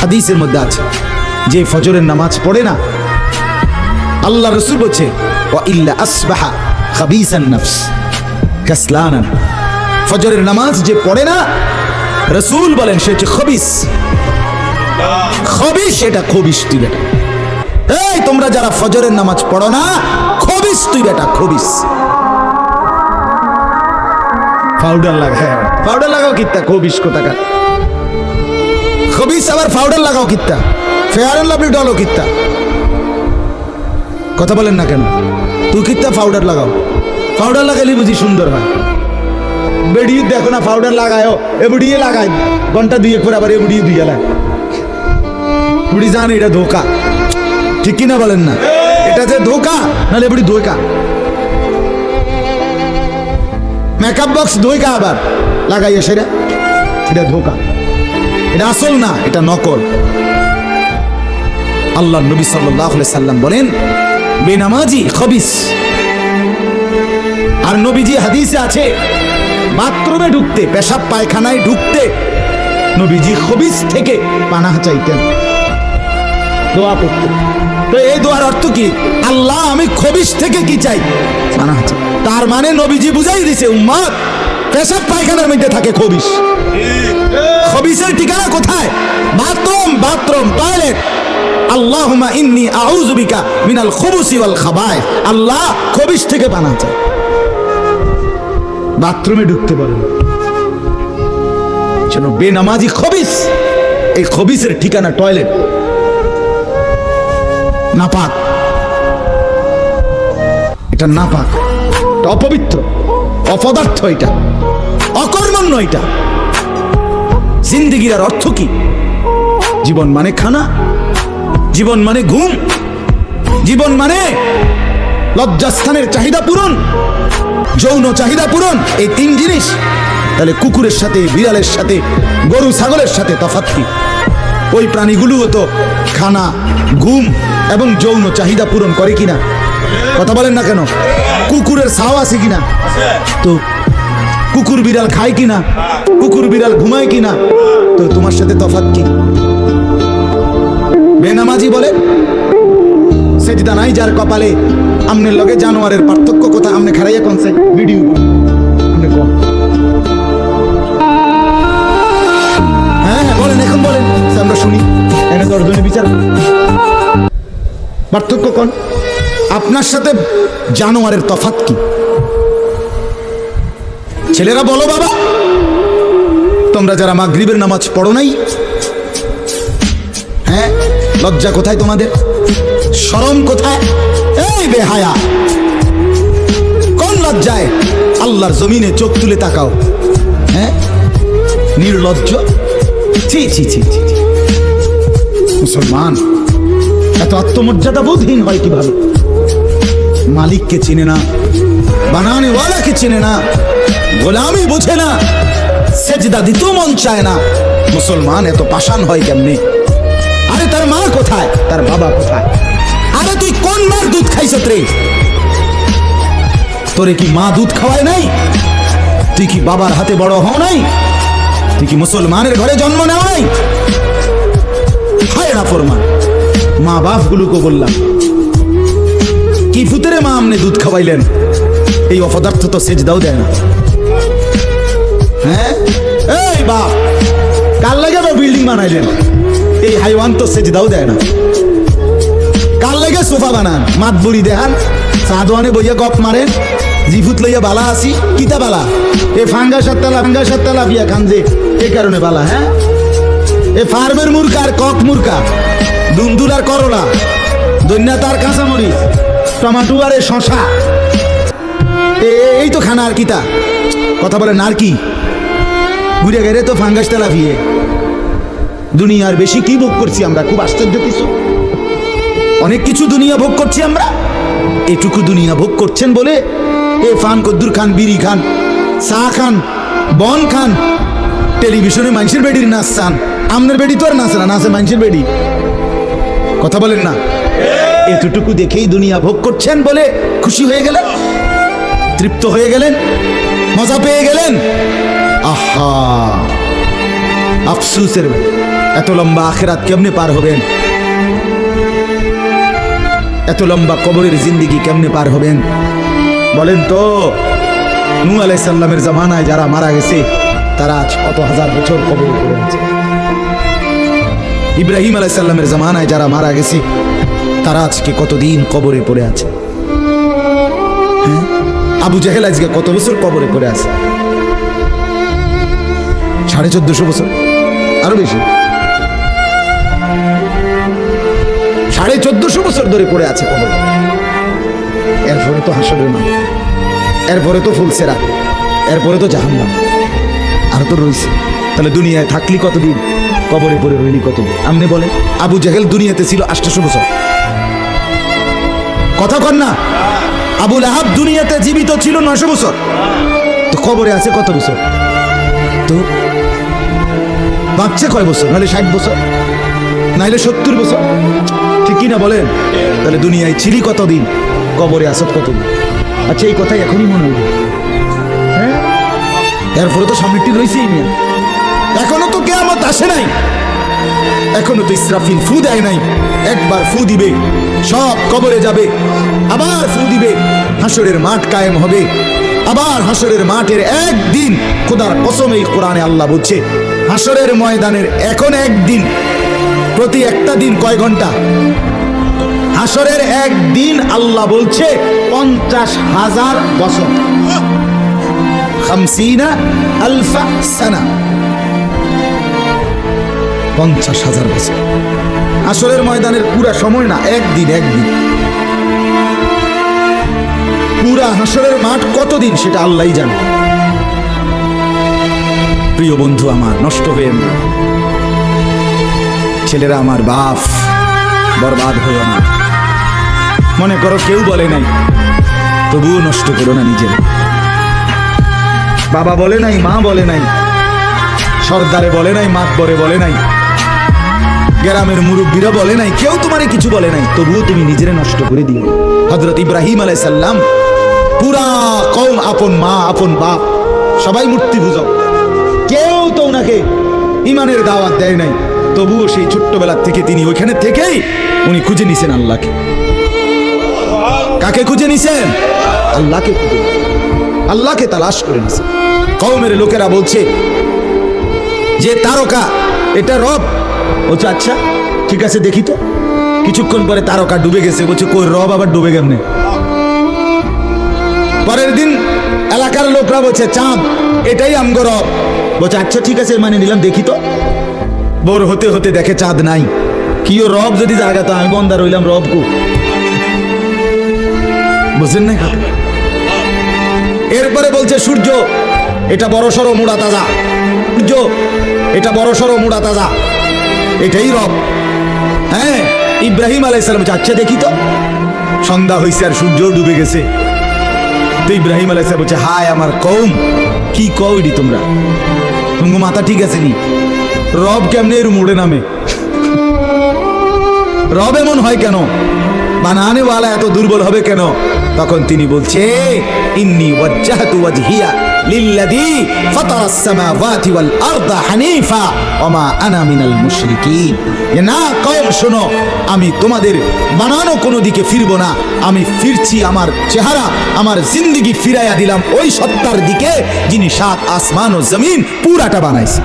হাদিসের মধ্যে আছে, যে ফজরের নামাজ পড়ে না, আল্লাহ রাসূল বলছে ওয়া ইল্লা আসবাহা খাবিসান নফস কাসলানান, ফজরের নামাজ যে পড়ে না, রাসূল বলেন সে হচ্ছে খবিস। খবিস, এটা খবিস তুই বেটা। এই তোমরা যারা ফজরের নামাজ পড়ো না, খবিস তুই বেটা, খবিস। পাউডার লাগাও, পাউডার লাগাও কিত্তা, খবিস কোথাকার খবিস। আবার পাউডার লাগাও কিত্তা, ফেয়ার এন্ড লাভলি ডলো কিত্তা, কথা বলেন না কেন? তুই কিত্তা পাউডার লাগাও, পাউডার লাগাইলে বুঝি সুন্দর হয়। বেড়িয়ে দেখো না পাউডার লাগায়ও, এ বুড়িয়ে লাগায় ঘন্টা দুয়ে পরে আবার এ বুড়িয়ে দুইয়া লাগ, বুড়ি জানে এটা ধোকা, ঠিক কিনা বলেন না? এটা যে ধোকা, নাহলে বুড়ি ধোকা। মেকআপ বক্স ধোকা আবার লাগাইয়া সেটা, এটা ধোকা, এটা আসল না, এটা নকল। আল্লাহ নবী সাল্লাল্লাহু আলাইহি সাল্লাম বলেন বেনামাজি খবিস। আর নবীজি হাদিসে আছে বাথরুমে ঢুকতে, পেশাব পায়খানায় ঢুকতে নবীজি খবিস থেকে পানাহ চাইতেন, দোয়া করতেন। তো এই দোয়ার অর্থ কি? আল্লাহ আমি খবিস থেকে কি চাই? পানাহ চাই। তার মানে নবীজি বুঝাই দিছে উম্মত, পেশাব পায়খানার মধ্যে থাকে খবিস। খবিসের ঠিকানা কোথায়? Bathroom, bathroom, toilet. আল্লাহুম্মা ইন্নী আউযু বিকা মিনাল খুবুসি ওয়াল খাবায়েস। আল্লাহ খবিস থেকে পানাহ চাই। বাথরুমে ঢুকতে পারেন যেন বেনামাজি খবিস। এই খবিসের ঠিকানা টয়লেট, নাপাক, এটা নাপাক, এটা অপবিত্র, অপদার্থ, এটা অকর্মণ্য। এটা জিন্দেগির আর অর্থ কি? জীবন মানে খানা, জীবন মানে ঘুম, জীবন মানে লজ্জাস্থানের চাহিদা পূরণ, যৌন চাহিদা পূরণ, এই তিন জিনিস। তাহলে কুকুরের সাথে, বিড়ালের সাথে, গরু ছাগলের সাথে তফাৎ কি? ওই প্রাণীগুলোও তো খানা, ঘুম এবং যৌন চাহিদা পূরণ করে কিনা? কথা বলেন না কেন? কুকুরের ছাও আছে কিনা? তো কুকুর বিড়াল খায় কিনা? কুকুর বিড়াল ঘুমায় কিনা? তো তোমার সাথে তফাৎ কি? বেনামাজি বলে সেজদা নাই যার কপালে, আমনের লগে জানোয়ারের পার্থক্য কোথায়? আমনে খারাইয়া কোনছে ভিডিও আমনে কোন? হ্যাঁ বলেন, এখন বলেন, আমরা শুনি, এনে দর্জনে বিচার পার্থক্য কোন? আপনার সাথে জানোয়ারের তফাৎ কি? ছেলেরা বলো বাবা, তোমরা যারা মাগরিবের নামাজ পড়ো নাই, হ্যাঁ লজ্জা কোথায় তোমাদের? শরম কোথায়? এই বেহায়া, কোন লজ্জায় আল্লাহর জমিনে চোখ তুলে তাকাও? হ্যাঁ নির্লজ্জ, ছি ছি ছি ছি। মুসলমান এত আত্মমর্যাদা বোধহীন হয় কিভাবে? মালিককে চিনে না, বানানে ওয়ালাকে চিনে না, গোলামি বোঝে না, সেজদা দিতেও মন চায় না। মুসলমান এত পাষাণ হয় কেমনে? আরে তার মা কোথায়? তার বাবা কোথায়? আরে তুই কোন মার দুধ খাইছ রে? তোরে কি মা দুধ খাওয়ায় নাই? তুই কি বাবার হাতে বড় হও নাই? তুই কি মুসলমানের ঘরে জন্ম নেও নাই? হায় না ফরমান। মা বাপ গুলোকে বললাম কি ফুতেরে মা আমনে দুধ খাওয়াইলেন? এই অপদার্থ তো সেজদাও দেয় না। হ্যাঁ এই বাপ, কার লাগে বিল্ডিং বানাইলেন? এই হাইওয়ান তো সেজদাও দেয় না। কার লাগে সোফা বানান? মাত বুড়ি দেখান, সাদওয়ানে বইয়া গপ মারেন, জিফুত লইয়া বালা আসি, কিতা বালা? এ ফাঙ্গা সাততালা বিয়া খান যে, এই কারণে বালা। হ্যাঁ এ ফার্মের মুরকা আর কক মুরকা, দুন্দুল আর করলা, দৈন্যাত আর কাঁচামরিচ, টমাটো আর শশা, এই তো খানা। আর কিতা কথা বলেন? আর কি ঘুরে গেলে তো ফাঙ্গাস তেলা ভিয়ে। দুনিয়ার বেশি কি ভোগ করছি আমরা? খুব আশ্চর্য কিছু, অনেক কিছু দুনিয়া ভোগ করছি আমরা। এটুকু দুনিয়া ভোগ করছেন বলে এ ফান কদ্দুর খান, বিড়ি খান, চা খান, বন খান, টেলিভিশনে মানুষের বেডির নাচ চান। আমনের বেডি তো আর নাচে না, নাচে মানুষের বেডি। কথা বলেন না? এতটুকু দেখেই দুনিয়া ভোগ করছেন বলে খুশি হয়ে গেলেন, তৃপ্ত হয়ে গেলেন, মজা পেয়ে গেলেন। আহা আফসুসের এত লম্বা আখিরাত কেমনে পার হবেন? এত লম্বা কবরের জিন্দেগি কেমনে পার হবেন বলেন তো? নূহ আলাইহিস সালামের জামানায় যারা মারা গেছে তারা আজ কত হাজার বছর কবরে পড়ে আছে। ইব্রাহিম আলাইহিস সালামের জামানায় যারা মারা গেছে তারা আজকে কতদিন কবরে পড়ে আছে। হ্যাঁ, আবু জেহেল আজকে কত বছর কবরে পড়ে আছে? 1450 বছর, আরো বেশি, 1450 বছর ধরে পড়ে আছে কবরে। এরপরে তো হাসরের মাঠ, এরপরে তো ফুলসেরা, এরপরে তো জাহান্নাম, আর তো রয়েছে। তাহলে দুনিয়ায় থাকলি কতদিন, কবরে পড়ে রইলি কতদিন? আপনি বলেন। আবু জেহেল দুনিয়াতে ছিল 800 বছর, কথা কন না? আবু লাহাব দুনিয়াতে জীবিত ছিল 900 বছর, তো কবরে আছে কত বছর? তো বাঁচছে কয় বছর? নাহলে 60 বছর, নাহলে 70 বছর, ঠিক কিনা বলেন? তাহলে দুনিয়ায় ছিলি কতদিন, কবরে আসত কতদিন? আচ্ছা, এই কথাই এখনই মনে হবে। হ্যাঁ, এরপরে তো সামনেটি রয়েছেই না, এখনো তো কিয়ামত আসে নাই, এখনো তো ইসরাফিল ফু দেয় নাই। একবার ফু দিবে, সব কবরে যাবে, আবার ফু দিবে, হাসরের মাঠ কায়েম হবে। আবার হাসরের মাঠের একদিন, খোদার কসম এই কোরআনে আল্লাহ বলছে, হাসরের ময়দানের এখন একদিন, প্রতি একটা দিন কয় ঘন্টা? হাসরের একদিন আল্লাহ বলছে 50,000 বছর, 50,000 সানা, 50,000 বছর। হাসরের ময়দানের পুরা সময় না, একদিন, একদিন। পুরা হাসরের মাঠ কতদিন সেটা আল্লাহই জানে। প্রিয় বন্ধু আমার, নষ্ট হয়ে না, ছেলেরা আমার, বাপ বরবাদ হইও না। মনে করো কেউ বলে নাই, তবুও নষ্ট করো না নিজের। বাবা বলে নাই, মা বলে নাই, সর্দারে বলে নাই, মাতবরে বলে নাই, গ্রামের মুরব্বীরা বলে নাই, কেউ তোমারে কিছু বলে নাই, তবুও তুমি নিজেরে নষ্ট করে দিও। হযরত ইব্রাহিম আলাইহিস সালাম পুরা কওম, আপন মা, আপন বাপ, সবাই মূর্তি পূজক, কেউ তো ওনাকে ইমানের দাওয়াত দেয় নাই, তবুও সেই ছোট্টবেলা থেকে তিনি ওইখানে থেকেই উনি খুঁজে নিছেন আল্লাহকে। কাকে খুঁজে নিছেন? আল্লাহকে খুঁজে, আল্লাহকে তালাশ করে নিছেন। কওমের লোকেরা বলছে যে তারকা এটা রব। বলছে আচ্ছা ঠিক আছে, দেখি তো। কিছুক্ষণ পরে তারকা ডুবে গেছে, বলছে কই রব আবার ডুবে কেমনে? পরের দিন এলাকার লোকরা বলছে চাঁদ, এটাই আমগো রব। বলছে আচ্ছা ঠিক আছে, মানে নিলাম, দেখি তো। ভোর হতে হতে দেখে চাঁদ নাই। কিও রব যদি জায়গা, তো আমি বন্দা রইলাম, রব কো? বুঝলেন না? এরপরে বলছে সূর্য, এটা বড় সড়ো মুড়া তাজা, সূর্য এটা বড় সড়ো মুড়া তাজা, এটাই রব। হ্যাঁ, ইব্রাহিম আলাইহিস সালাম বলছে আচ্ছা দেখি তো। সন্ধ্যা হয়েছে আর সূর্য ডুবে গেছে। তো ইব্রাহিম আলাইহিস সালাম বলছে হায় আমার কওম, কি কওইডি তোমরা? তোমার মাথা ঠিক আছে নি? রব কেমনে এর মুড়ে নামে? রব এমন হয় কেন? বানানে ওয়ালা এত দুর্বল হবে কেন? তখন তিনি বলছে ইন্নী ওয়াজ্জাহতু ওয়াজহিয়া লিল্লাযী ফাতারাস সামাওয়াতি ওয়াল আরদা হানিফা ওয়া মা আনা মিনাল মুশরিকিন। না কওম শোনো, আমি তোমাদের বানানো কোনো দিকে ফিরবো না, আমি ফিরছি আমার চেহারা, আমার জিন্দেগি ফিরাইয়া দিলাম ওই সত্তার দিকে যিনি সাত আসমান ও জমিন পুরাটা বানাইছে।